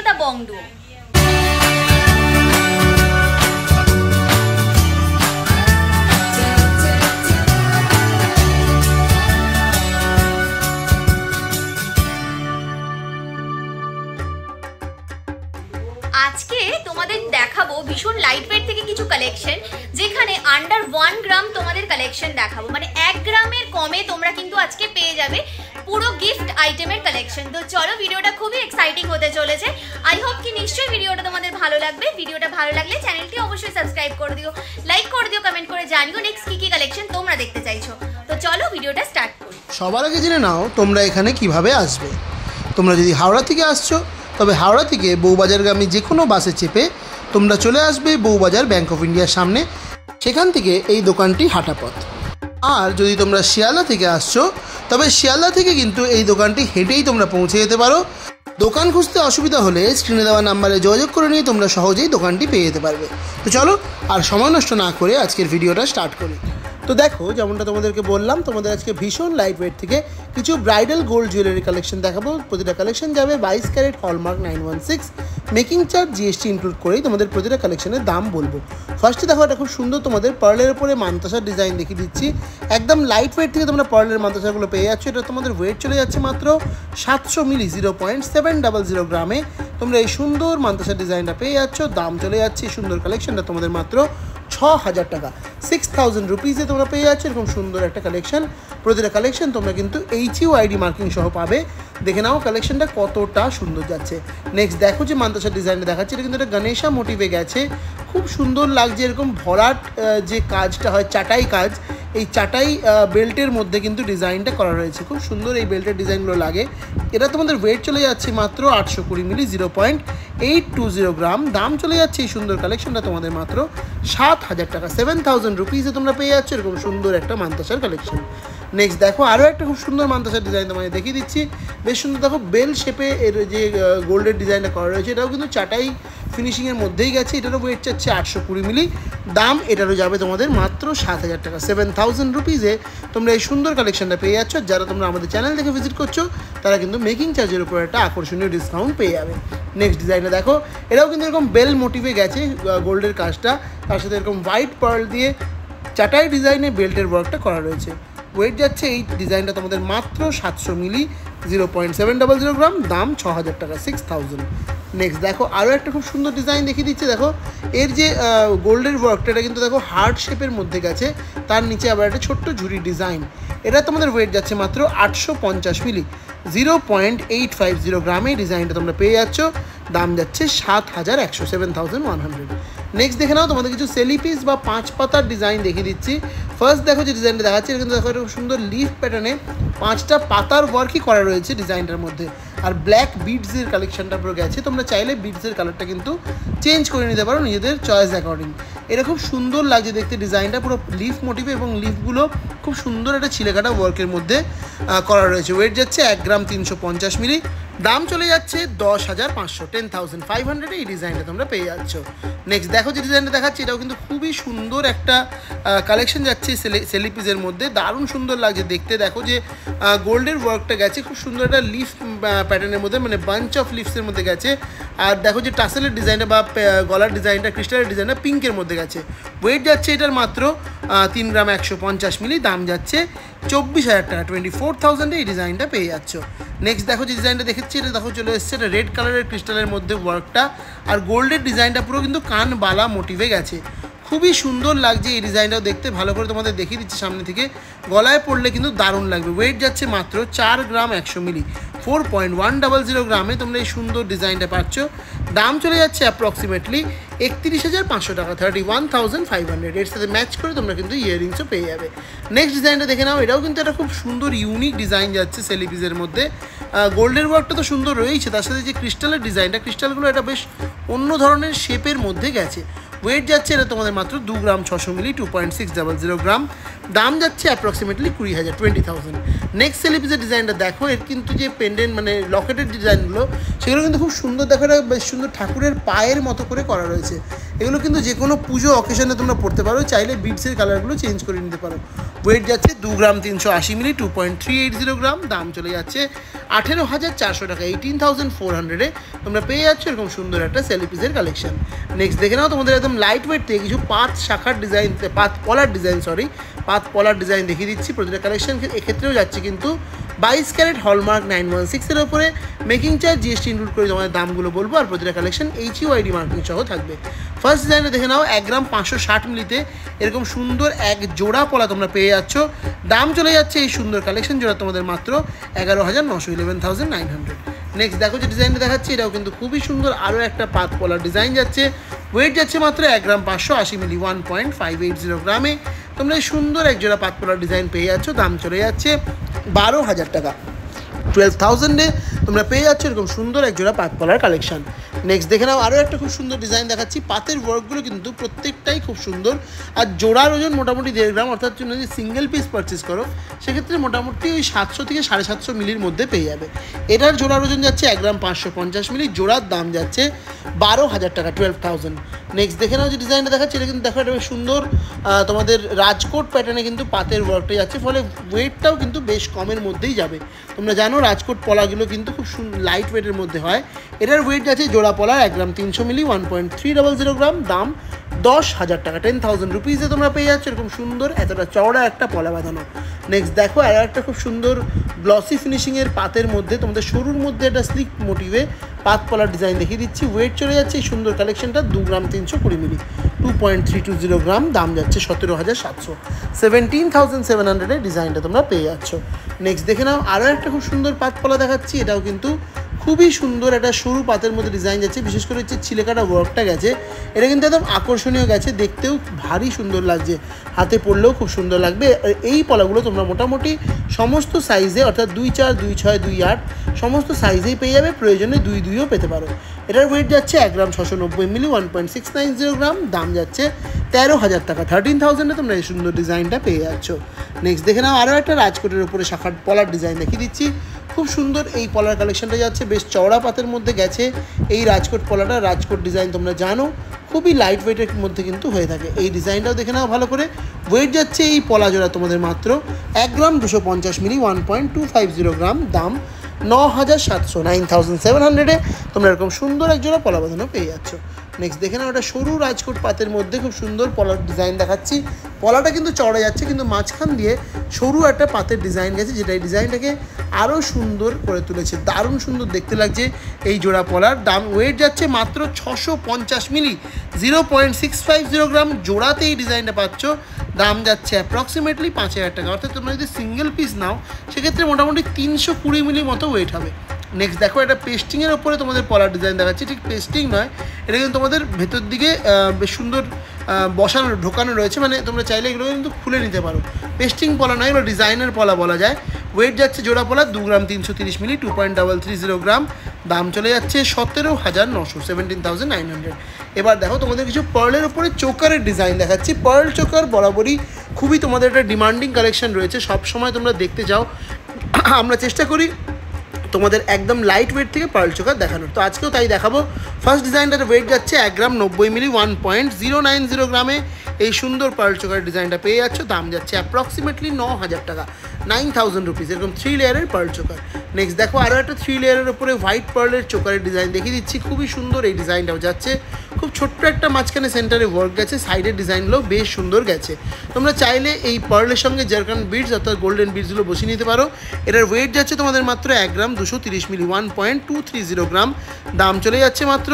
The Bong duo. আজকে তোমাদের দেখাবো ভীষণ লাইট ওয়েট থেকে কিছু কালেকশন, যেখানে আন্ডার 1 গ্রাম তোমাদের কালেকশন দেখাবো, মানে 1 গ্রামের কমে তোমরা কিন্তু আজকে পেয়ে যাবে পুরো গিফট আইটেমের কালেকশন। তো চলো, ভিডিওটা খুবই এক্সাইটিং হতে চলেছে। আই হোপ কি নিশ্চয়ই ভিডিওটা তোমাদের ভালো লাগবে। ভিডিওটা ভালো লাগলে চ্যানেলটি অবশ্যই সাবস্ক্রাইব করে দিও, লাইক করে দিও, কমেন্ট করে জানিও নেক্সট কি কালেকশন তোমরা দেখতে চাইছো। তো চলো ভিডিওটা স্টার্ট করি। সবার আগে জেনে নাও তোমরা এখানে কিভাবে আসবে। তোমরা যদি হাওড়া থেকে আসছো, তবে হাওড়া থেকে বউবাজারগামী যে কোনো বাসে চেপে তোমরা চলে আসবে বউবাজার ব্যাংক অফ ইন্ডিয়ার সামনে, সেখান থেকে এই দোকানটি হাঁটা পথ। আর যদি তোমরা শিয়ালদা থেকে আসছো, তবে শিয়ালদা থেকে কিন্তু এই দোকানটি হেঁটেই তোমরা পৌঁছে যেতে পারো। দোকান খুঁজতে অসুবিধা হলে স্ক্রিনে দেওয়া নাম্বারে যোগাযোগ করে নিয়ে তোমরা সহজেই দোকানটি পেয়ে যেতে পারবে। তো চলো আর সময় নষ্ট না করে আজকের ভিডিওটা স্টার্ট করি। তো দেখো, যেমনটা তোমাদেরকে বললাম, তোমাদের আজকে ভীষণ লাইট ওয়েট থেকে কিছু ব্রাইডাল গোল্ড জুয়েলারি কালেকশন দেখাবো। প্রতিটা কালেকশন যাবে 22 carat hallmark 916, making charge GST include করেই তোমাদের প্রতিটা কালেকশনের দাম বলবো। ফার্স্টে দেখো, এটা খুব সুন্দর তোমাদের পার্লের উপরে মান্তাসার ডিজাইন দেখিয়ে দিচ্ছি। একদম লাইট ওয়েট থেকে তোমরা পার্লের মান্তাসাগুলো পেয়ে যাচ্ছ। এটা তোমাদের ওয়েট চলে যাচ্ছে মাত্র 700 মিলি, 0.700 গ্রামে তোমরা এই সুন্দর মান্তাসার ডিজাইনটা পেয়ে যাচ্ছ। দাম চলে যাচ্ছে এই সুন্দর কালেকশনটা তোমাদের মাত্র 6000 টাকা, 6000 রুপিসে তোমরা পেয়ে যাচ্ছ এরকম সুন্দর একটা কালেকশন। প্রতিটা কালেকশন তোমরা কিন্তু HUID মার্কিং সহ পাবে। দেখে নাও কালেকশনটা কতটা সুন্দর যাচ্ছে। নেক্সট দেখো যে মান্তাসার ডিজাইনটা দেখাচ্ছে, এটা কিন্তু একটা গণেশা মোটিভে গেছে, খুব সুন্দর লাগছে। এরকম ভরাট যে কাজটা হয়, চাটাই কাজ, এই চাটাই বেল্টের মধ্যে কিন্তু ডিজাইনটা করা রয়েছে। খুব সুন্দর এই বেল্টের ডিজাইনগুলো লাগে। এটা তোমাদের ওয়েট চলে যাচ্ছে মাত্র 820 মিলি, 0.820 গ্রাম। দাম চলে যাচ্ছে এই সুন্দর কালেকশনটা তোমাদের মাত্র 7000 টাকা, 7000 রুপিসে তোমরা পেয়ে যাচ্ছ এরকম সুন্দর একটা মান্তাসার কালেকশন। নেক্সট দেখো, আরও একটা খুব সুন্দর মান্তাসার ডিজাইন তোমাদের দেখিয়ে দিচ্ছি। বেশ সুন্দর দেখো, বেল শেপে এর যে গোল্ডের ডিজাইনটা করা রয়েছে, এটাও কিন্তু চাটাই ফিনিশিংয়ের মধ্যেই গেছে। এটারও ওয়েট চাচ্ছে 820 মিলি। দাম এটারও যাবে তোমাদের মাত্র 7000 টাকা, 7000 রুপিসে তোমরা এই সুন্দর কালেকশনটা পেয়ে যাচ্ছ। যারা তোমরা আমাদের চ্যানেল থেকে ভিজিট করছো, তারা কিন্তু মেকিং চার্জের উপর একটা আকর্ষণীয় ডিসকাউন্ট পেয়ে যাবে। নেক্সট ডিজাইনটা দেখো, এটাও কিন্তু এরকম বেল মোটিভে গেছে গোল্ডের কাজটা, তার সাথে এরকম হোয়াইট পার্ল দিয়ে চাটাই ডিজাইনে বেল্টের ওয়ার্কটা করা রয়েছে। ওয়েট যাচ্ছে এই ডিজাইনটা তোমাদের মাত্র 700 মিলি, 0.700 গ্রাম। দাম 6000 টাকা, 6000। নেক্সট দেখো, আরও একটা খুব সুন্দর ডিজাইন দেখিয়ে দিচ্ছে। দেখো, এর যে গোল্ডের ওয়ার্কটা, এটা কিন্তু দেখো হার্ট শেপের মধ্যে গেছে, তার নিচে আবার একটা ছোট্ট ঝুড়ি ডিজাইন। এটা তোমাদের ওয়েট যাচ্ছে মাত্র 850 মিলি, 0.850 গ্রামে ডিজাইনটা তোমরা পেয়ে যাচ্ছ। দাম যাচ্ছে 7100, 7100। নেক্সট দেখে নাও, তোমাদের কিছু সেলি পিস বা 5 পাতার ডিজাইন দেখিয়ে দিচ্ছি। ফার্স্ট দেখো যে ডিজাইনটা দেখাচ্ছে, এটা কিন্তু দেখো একটা সুন্দর লিফ প্যাটার্নে 5টা পাতার ওয়ার্কই করা রয়েছে ডিজাইনটার মধ্যে। আর ব্ল্যাক বিডসের কালেকশনটা পুরো গেছে। তোমরা চাইলে বিডসের কালারটা কিন্তু চেঞ্জ করে নিতে পারো নিজেদের চয়েস অ্যাকর্ডিং। এটা খুব সুন্দর লাগছে দেখতে ডিজাইনটা, পুরো লিফ মোটিভে, এবং লিফগুলো খুব সুন্দর একটা ছিলেকাটা ওয়ার্কের মধ্যে করা রয়েছে। ওয়েট যাচ্ছে 1 গ্রাম 350 মিলি। দাম চলে যাচ্ছে 10,500, 10,500 এই ডিজাইনটা তোমরা পেয়ে যাচ্ছ। নেক্সট দেখো যে ডিজাইনটা দেখাচ্ছি, এটাও কিন্তু খুবই সুন্দর একটা কালেকশন যাচ্ছে সেলিপিসের মধ্যে। দারুণ সুন্দর লাগছে দেখতে। দেখো যে গোল্ডের ওয়ার্কটা গেছে খুব সুন্দর একটা লিফ প্যাটার্নের মধ্যে, মানে বাঞ্চ অফ লিফসের মধ্যে গেছে। আর দেখো যে টাসেলের ডিজাইনটা বা গলার ডিজাইনটা, ক্রিস্টালের ডিজাইনটা পিঙ্কের মধ্যে গেছে। ওয়েট যাচ্ছে এটার মাত্র 3 গ্রাম 150 মিলি। দাম যাচ্ছে 24,000 টাকা, 24,000 এই ডিজাইনটা পেয়ে যাচ্ছ। নেক্সট দেখো যে ডিজাইনটা দেখেছি, এটা দেখো চলে এসছে এটা রেড কালারের ক্রিস্টালের মধ্যে ওয়ার্কটা, আর গোল্ডের ডিজাইনটা পুরো কিন্তু কান বালা মোটিভে গেছে। খুবই সুন্দর লাগছে এই ডিজাইনটাও দেখতে। ভালো করে তোমাদের দেখিয়ে দিচ্ছি সামনে থেকে, গলায় পড়লে কিন্তু দারুণ লাগবে। ওয়েট যাচ্ছে মাত্র 4 গ্রাম 100 মিলি, 4.100 গ্রামে তোমরা এই সুন্দর ডিজাইনটা পাচ্ছ। দাম চলে যাচ্ছে অ্যাপ্রক্সিমেটলি 31,500 টাকা, 31,500। এর সাথে ম্যাচ করে তোমরা কিন্তু ইয়াররিংসও পেয়ে যাবে। নেক্সট ডিজাইনটা দেখে নাও, এটাও কিন্তু একটা খুব সুন্দর ইউনিক ডিজাইন যাচ্ছে সেলিপিসের মধ্যে। গোল্ডের ওয়ার্কটা তো সুন্দর রয়েছে, তার সাথে যে ক্রিস্টালের ডিজাইনটা, ক্রিস্টালগুলো এটা বেশ অন্য ধরনের শেপের মধ্যে গেছে। ওয়েট যাচ্ছে এটা তোমাদের মাত্র 2 গ্রাম 600 মিলি, 2.600 গ্রাম। দাম যাচ্ছে অ্যাপ্রক্সিমেটলি 20,000, 20,000। নেক্সট সেলিপিসের ডিজাইনটা দেখো, এর কিন্তু যে পেন্ডেন্ট মানে লকেটের ডিজাইনগুলো, সেগুলো কিন্তু খুব সুন্দর। দেখো, এটা বেশ সুন্দর ঠাকুরের পায়ের মতো করে করা রয়েছে। এগুলো কিন্তু যে কোনো পুজো অকেশনে তোমরা পড়তে পারো, চাইলে বিডসের কালারগুলো চেঞ্জ করে নিতে পারো। ওয়েট যাচ্ছে 2 গ্রাম 380 মিলি, 2.380 গ্রাম, দাম চলে যাচ্ছে 18,400 টাকা, 18,400-এ তোমরা পেয়ে যাচ্ছ এরকম সুন্দর একটা সেলিপিসের কালেকশন। নেক্সট দেখে নাও তোমাদের একদম লাইট ওয়েট থেকে কিছু পাত পলার ডিজাইন দেখিয়ে দিচ্ছি। প্রতিটা কালেকশন এক্ষেত্রেও যাচ্ছে কিন্তু 22 ক্যারেট হলমার্ক 916-এর ওপরে, মেকিং চার্জ জিএসটি ইনক্লুড করে তোমাদের দামগুলো বলবো, আর প্রতিটা কালেকশন HUID মার্কিং সহ থাকবে। ফার্স্ট ডিজাইনটা দেখে নাও 1 গ্রাম 560 মিলিতে এরকম সুন্দর এক জোড়া পলা তোমরা পেয়ে যাচ্ছ, দাম চলে যাচ্ছে এই সুন্দর কালেকশন জোড়া তোমাদের মাত্র 11,900, 11,900। নেক্সট দেখো যে ডিজাইনটা দেখাচ্ছি, এটাও কিন্তু খুবই সুন্দর, আরও একটা পাত পলার ডিজাইন যাচ্ছে। ওয়েট যাচ্ছে মাত্র 1 গ্রাম 580 মিলি, 1.580 গ্রামে তোমরা এই সুন্দর এক জোড়া পাত পলার ডিজাইন পেয়ে যাচ্ছ, দাম চলে যাচ্ছে 12,000 টাকা, 12,000-এ তোমরা পেয়ে যাচ্ছ এরকম সুন্দর এক জোড়া পাত পলার কালেকশন। নেক্সট দেখে নাও আরও একটা খুব সুন্দর ডিজাইন দেখাচ্ছি। পাতের ওয়ার্কগুলো কিন্তু প্রত্যেকটাই খুব সুন্দর, আর জোড়ার ওজন মোটামুটি 1.5 গ্রাম, অর্থাৎ তুমি যদি সিঙ্গেল পিস পারচেস করো সেক্ষেত্রে মোটামুটি ওই 700 থেকে 750 মিলির মধ্যে পেয়ে যাবে। এটার জোড়ার ওজন যাচ্ছে 1 গ্রাম 550 মিলি, জোড়ার দাম যাচ্ছে 12,000 টাকা, 12,000। নেক্সট দেখে নাও যে ডিজাইনটা দেখাচ্ছে, এটা কিন্তু দেখো এটা বেশ সুন্দর তোমাদের রাজকোট প্যাটার্নে কিন্তু পাতের ওয়ার্কটা যাচ্ছে, ফলে ওয়েটটাও কিন্তু বেশ কমের মধ্যেই যাবে। তোমরা জানো রাজকোট পলাগুলো কিন্তু খুব লাইট ওয়েটের মধ্যে হয়। এটার ওয়েট যাচ্ছে জোড়া পলার 1 গ্রাম 300 মিলি, 1.300 গ্রাম, দাম 10,000 টাকা, 10,000 রুপিসে তোমরা পেয়ে যাচ্ছ এরকম সুন্দর এতটা চওড়া একটা পলা বাঁধানো। নেক্সট দেখো আর একটা খুব সুন্দর গ্লসি ফিনিশিংয়ের পাতের মধ্যে তোমাদের সরুর মধ্যে একটা স্লিক মোটিভে পাত পলার ডিজাইন দেখিয়ে দিচ্ছি। ওয়েট চলে যাচ্ছে এই সুন্দর কালেকশনটা 2 গ্রাম 320 মিলি, 2.320 গ্রাম, দাম যাচ্ছে 17,700, 17,700-এর ডিজাইনটা তোমরা পেয়ে যাচ্ছ। নেক্সট দেখে নাও আরও একটা খুব সুন্দর পাত পলা দেখাচ্ছি, এটাও কিন্তু খুবই সুন্দর একটা সরু পাতের মধ্যে ডিজাইন যাচ্ছে, বিশেষ করে হচ্ছে ছিলেকাটা ওয়ার্কটা গেছে, এটা কিন্তু একদম আকর্ষণীয় গেছে, দেখতেও ভারী সুন্দর লাগছে, হাতে পরলেও খুব সুন্দর লাগবে। এই পলাগুলো তোমরা মোটামুটি সমস্ত সাইজে, অর্থাৎ 2.4, 2.6, 2.8 সমস্ত সাইজেই পেয়ে যাবে, প্রয়োজনে 2.2-ও পেতে পারো। এটার ওয়েট যাচ্ছে 1 গ্রাম 690 মিলি, 1.690 গ্রাম, দাম যাচ্ছে 13,000 টাকা, 13,000-এ তোমরা এই সুন্দর ডিজাইনটা পেয়ে যাচ্ছ। নেক্সট দেখে নাও আরও একটা রাজকোটের উপরে শাখার পলার ডিজাইন দেখিয়ে দিচ্ছি। খুব সুন্দর এই পলার কালেকশনটা যাচ্ছে, বেশ চওড়া পাতের মধ্যে গেছে এই রাজকোট পলাটা। রাজকোট ডিজাইন তোমরা জানো খুবই লাইট ওয়েটের মধ্যে কিন্তু হয়ে থাকে। এই ডিজাইনটাও দেখে নাও ভালো করে। ওয়েট যাচ্ছে এই পলা জোড়া তোমাদের মাত্র 1 গ্রাম 250 মিলি, 1.250 গ্রাম, দাম 9,700, 9,700-এ তোমরা এরকম সুন্দর এক জোড়া পলা বাঁধানো পেয়ে যাচ্ছ। নেক্সট দেখে নাও একটা সরু রাজকোট পাতের মধ্যে খুব সুন্দর পলার ডিজাইন দেখাচ্ছি। পলাটা কিন্তু চড়া যাচ্ছে, কিন্তু মাঝখান দিয়ে সরু একটা পাতের ডিজাইন গেছে, যেটা এই ডিজাইনটাকে আরও সুন্দর করে তুলেছে, দারুণ সুন্দর দেখতে লাগছে এই জোড়া পলার। দাম ওয়েট যাচ্ছে মাত্র 650 মিলি, 0.650 গ্রাম, জোড়াতে এই ডিজাইনটা পাচ্ছ, দাম যাচ্ছে অ্যাপ্রক্সিমেটলি 5,000 টাকা, অর্থাৎ তোমরা যদি সিঙ্গেল পিস নাও সেক্ষেত্রে মোটামুটি 320 মিলি মতো ওয়েট হবে। নেক্সট দেখো এটা পেস্টিংয়ের ওপরে তোমাদের পলার ডিজাইন দেখাচ্ছি, ঠিক পেস্টিং নয়, এটা কিন্তু তোমাদের ভেতর দিকে বেশ সুন্দর বসানো ঢোকানো রয়েছে, মানে তোমরা চাইলে এগুলো কিন্তু খুলে নিতে পারো। পেস্টিং পলা নয়, এগুলো ডিজাইনার পলা বলা যায়। ওয়েট যাচ্ছে জোড়া পলা 2 গ্রাম 330 মিলি, 2.330 গ্রাম, দাম চলে যাচ্ছে 17,900, 17,900। এবার দেখো তোমাদের কিছু পার্লের ওপরে চোকারের ডিজাইন দেখাচ্ছি। পার্ল চোকার বরাবরই খুবই তোমাদের একটা ডিমান্ডিং কালেকশন রয়েছে, সব সময় তোমরা দেখতে যাও, আমরা চেষ্টা করি তোমাদের একদম লাইট ওয়েট থেকে পার্ল চোকার দেখানোর, তো আজকেও তাই দেখাবো। ফার্স্ট ডিজাইনটার ওয়েট যাচ্ছে 1 গ্রাম 90 মিলি, 1.090 গ্রামে এই সুন্দর পার্ল চোকার ডিজাইনটা পেয়ে যাচ্ছ, দাম যাচ্ছে অ্যাপ্রক্সিমেটলি 9,000 টাকা, 9,000 রুপিস, এরকম 3 লেয়ারের পার্ল চোকার। নেক্সট দেখো আরও একটা 3 লেয়ারের উপরে হোয়াইট পার্লের চোকারের ডিজাইন দেখিয়ে দিচ্ছি, খুবই সুন্দর এই ডিজাইনটাও যাচ্ছে, খুব ছোট্ট একটা মাঝখানে সেন্টারে ওয়ার্ক গেছে, সাইডের ডিজাইনগুলো বেশ সুন্দর গেছে। তোমরা চাইলে এই পার্লের সঙ্গে জারকান বিডস অর্থাৎ গোল্ডেন বিডসগুলো বসিয়ে নিতে পারো। এটার ওয়েট যাচ্ছে তোমাদের মাত্র 1 গ্রাম 230 মিলি, 1.230 গ্রাম, দাম চলে যাচ্ছে মাত্র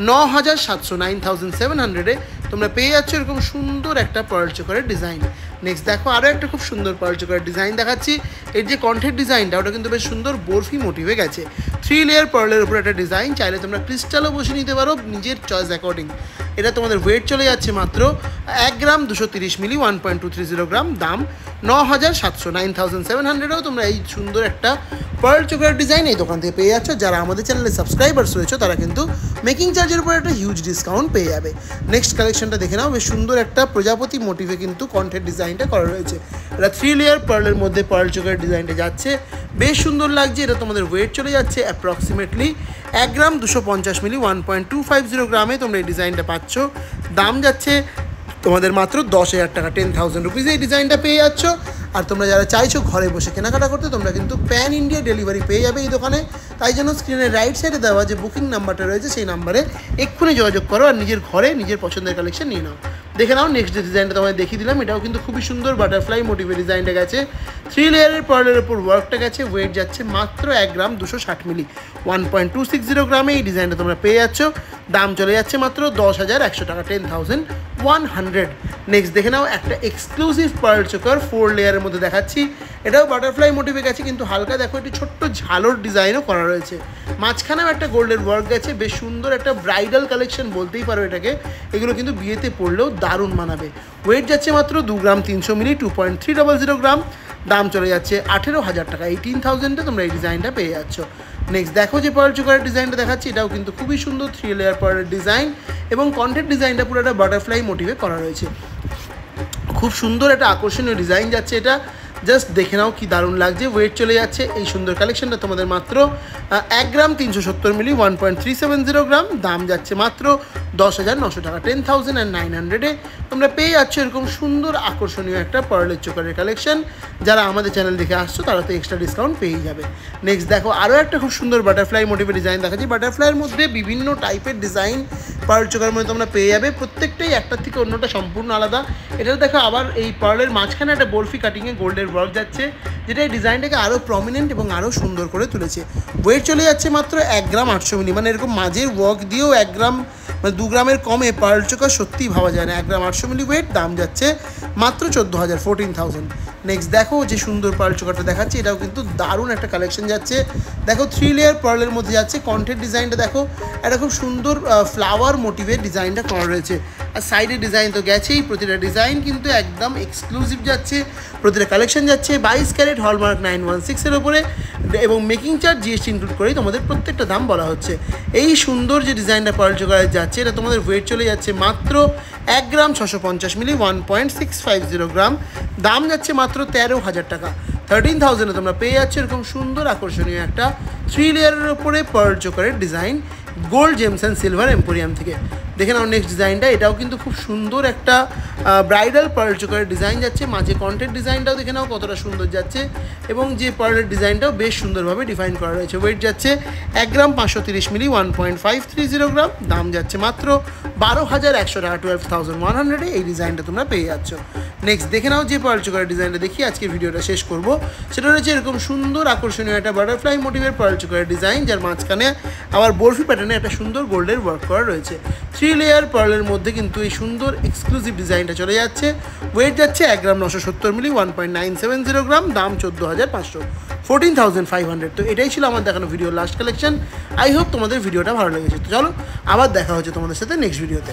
9,700, 9,700-এ তোমরা পেয়ে যাচ্ছ এরকম সুন্দর একটা পার্ল চোকারের ডিজাইন। নেক্সট দেখো আরও একটা খুব সুন্দর পার্ল চোকারের ডিজাইন দেখাচ্ছি। এর যে কণ্ঠের ডিজাইনটা ওটা কিন্তু বেশ সুন্দর বরফি মোটিভে গেছে, 3 লেয়ার পার্লের উপরে একটা ডিজাইন, চাইলে তোমরা ক্রিস্টালও বসে নিতে পারো নিজের চয়েস অ্যাকর্ডিং। এটা তোমাদের ওয়েট চলে যাচ্ছে মাত্র 1 গ্রাম 230 মিলি, 1.230 গ্রাম, দাম 9,700, 9,700-এও তোমরা এই সুন্দর একটা পার্ল চোকারের ডিজাইন এই দোকান থেকে পেয়ে যাচ্ছ। যারা আমাদের চ্যানেলে সাবস্ক্রাইবার্স রয়েছে তারা কিন্তু মেকিং চার্জের উপর একটা হিউজ ডিসকাউন্ট পেয়ে যাবে। নেক্সট কালেকশনটা দেখে নাও, বেশ সুন্দর একটা প্রজাপতি মোটিভে কিন্তু কণ্ঠের ডিজাইনটা করা রয়েছে। এটা 3 লেয়ার পার্লের মধ্যে পার্ল চোকারের ডিজাইনটা যাচ্ছে, বেশ সুন্দর লাগছে। এটা তোমাদের ওয়েট চলে যাচ্ছে অ্যাপ্রক্সিমেটলি 1 গ্রাম 250 মিলি 1.250 গ্রামে তোমরা এই ডিজাইনটা পাচ্ছ। দাম যাচ্ছে তোমাদের মাত্র 10,000 টাকা, 10,000 রুপিস এই ডিজাইনটা পেয়ে যাচ্ছ। আর তোমরা যারা চাইছো ঘরে বসে কেনাকাটা করতে, তোমরা কিন্তু প্যান ইন্ডিয়া ডেলিভারি পেয়ে যাবে এই দোকানে। তাই জন্য স্ক্রিনের রাইট সাইডে দেওয়া যে বুকিং নাম্বারটা রয়েছে সেই নাম্বারে এক্ষুনি যোগাযোগ করো আর নিজের ঘরে নিজের পছন্দের কালেকশন নিয়ে নাও। দেখে নাও নেক্সট যে ডিজাইনটা তোমায় দেখিয়ে দিলাম, এটাও কিন্তু খুবই সুন্দর বাটারফ্লাই মোটিভের ডিজাইনটা গেছে, 3 লেয়ারের পার্লের ওপর ওয়ার্কটা গেছে। ওয়েট যাচ্ছে মাত্র 1 গ্রাম 260 মিলি 1.260 গ্রামে এই ডিজাইনটা তোমরা পেয়ে যাচ্ছ। দাম চলে যাচ্ছে মাত্র 10,100 টাকা, 10,100। নেক্সট দেখে নাও একটা এক্সক্লুসিভ পার্ল চোকার 4 লেয়ারের মধ্যে দেখাচ্ছি। এটাও বাটারফ্লাই মোটিভে গেছে, কিন্তু হালকা দেখো একটি ছোট্ট ঝালোর ডিজাইনও করা রয়েছে। মাঝখানেও একটা গোল্ডের ওয়ার্ক গেছে, বেশ সুন্দর একটা ব্রাইডাল কালেকশন বলতেই পারো এটাকে। এগুলো কিন্তু বিয়েতে পড়লেও দারুণ মানাবে। ওয়েট যাচ্ছে মাত্র 2 গ্রাম 300 মিলি 2.300 গ্রাম। দাম চলে যাচ্ছে 18,000 টাকা, 18,000-এ তোমরা এই ডিজাইনটা পেয়ে যাচ্ছ। নেক্সট দেখো যে পার্ল চোকারের ডিজাইনটা দেখাচ্ছি, এটাও কিন্তু খুবই সুন্দর 3 লেয়ার পার্লের ডিজাইন এবং কন্টেন্ট ডিজাইনটা পুরো একটা বাটারফ্লাই মোটিভে করা রয়েছে। খুব সুন্দর একটা আকর্ষণীয় ডিজাইন যাচ্ছে এটা, জাস্ট দেখে নাও কি দারুণ লাগছে। ওয়েট চলে যাচ্ছে এই সুন্দর কালেকশনটা তোমাদের মাত্র 1 গ্রাম 370 মিলি 1.370 গ্রাম। দাম যাচ্ছে মাত্র 10,900 টাকা, 10,900-এ তোমরা পেয়ে যাচ্ছ এরকম সুন্দর আকর্ষণীয় একটা পার্লের চোকারের কালেকশন। যারা আমাদের চ্যানেল দেখে আসছো তারা তো এক্সট্রা ডিসকাউন্ট পেয়ে যাবে। নেক্সট দেখো আরও একটা খুব সুন্দর বাটারফ্লাই মোটিভের ডিজাইন দেখাচ্ছি। বাটারফ্লাইয়ের মধ্যে বিভিন্ন টাইপের ডিজাইন পার্ল চোকারের মধ্যে তোমরা পেয়ে যাবে, প্রত্যেকটাই একটার থেকে অন্যটা সম্পূর্ণ আলাদা। এটা দেখো আবার এই পার্লের মাঝখানে একটা বরফি কাটিংয়ে গোল্ডের ওয়ার্ক যাচ্ছে, যেটা এই ডিজাইনটাকে আরও প্রমিনেন্ট এবং আরও সুন্দর করে তুলেছে। ওয়েট চলে যাচ্ছে মাত্র 1 গ্রাম 800 মিলি, মানে এরকম মাঝের ওয়ার্ক দিয়েও 1 গ্রাম মানে 2 গ্রামের কমে পার্ল চোকার সত্যিই ভাবা যায় না। 1 গ্রাম 800 মিলি ওয়েট, দাম যাচ্ছে মাত্র 14,000, 14,000। নেক্সট দেখো যে সুন্দর পার্ল চোকারটা দেখাচ্ছি, এটাও কিন্তু দারুণ একটা কালেকশন যাচ্ছে। দেখো 3 লেয়ার পার্লের মধ্যে যাচ্ছে। কন্টেন্ট ডিজাইনটা দেখো, একটা খুব সুন্দর ফ্লাওয়ার মোটিভের ডিজাইনটা করা রয়েছে। আর সাইডের ডিজাইন তো গেছেই, প্রতিটা ডিজাইন কিন্তু একদম এক্সক্লুসিভ যাচ্ছে। প্রতিটা কালেকশন যাচ্ছে 22 ক্যারেট হলমার্ক 916-এর ওপরে এবং মেকিং চার্জ জিএসটি ইনক্লুড করেই তোমাদের প্রত্যেকটা দাম বলা হচ্ছে। এই সুন্দর যে ডিজাইনটা পার্ল চোকারে যাচ্ছে, এটা তোমাদের ওয়েট চলে যাচ্ছে মাত্র 1 গ্রাম 650 মিলি 1.650 গ্রাম। দাম যাচ্ছে মাত্র 13,000 টাকা, 13,000-এ তোমরা পেয়ে যাচ্ছ এরকম সুন্দর আকর্ষণীয় একটা 3 লেয়ারের ওপরে পার্ল চোকারের design gold gems and silver emporium থেকে। দেখে নাও নেক্সট ডিজাইনটা, এটাও কিন্তু খুব সুন্দর একটা ব্রাইডাল পার্ল চোকারের ডিজাইন যাচ্ছে। মাঝে কন্টেন্ট ডিজাইনটাও দেখে নাও কতটা সুন্দর যাচ্ছে এবং যে পার্লের ডিজাইনটাও বেশ সুন্দরভাবে ডিফাইন করা রয়েছে। ওয়েট যাচ্ছে 1 গ্রাম 530 মিলি 1.530 গ্রাম। দাম যাচ্ছে মাত্র 12,100 টাকা, 12,100-এ এই ডিজাইনটা তোমরা পেয়ে যাচ্ছ। নেক্সট দেখে নাও যে পার্ল চোকারের ডিজাইনটা দেখি আজকের ভিডিওটা শেষ করব, সেটা রয়েছে এরকম সুন্দর আকর্ষণীয় একটা বাটারফ্লাই মোটিভের পার্ল চোকারের ডিজাইন, যার মাঝখানে আবার বরফি প্যাটার্নে একটা সুন্দর গোল্ডের ওয়ার্ক করা রয়েছে। 3 লেয়ার পার্লের মধ্যে কিন্তু এই সুন্দর এক্সক্লুসিভ ডিজাইনটা চলে যাচ্ছে। ওয়েট যাচ্ছে 1 গ্রাম 970 মিলি 1.970 গ্রাম। দাম 14,500, 14,500। তো এটাই ছিল আমার দেখানো ভিডিওর লাস্ট কালেকশন। আই হোপ তোমাদের ভিডিওটা ভালো লেগেছে। তো চলো আবার দেখা হচ্ছে তোমাদের সাথে নেক্সট ভিডিওতে।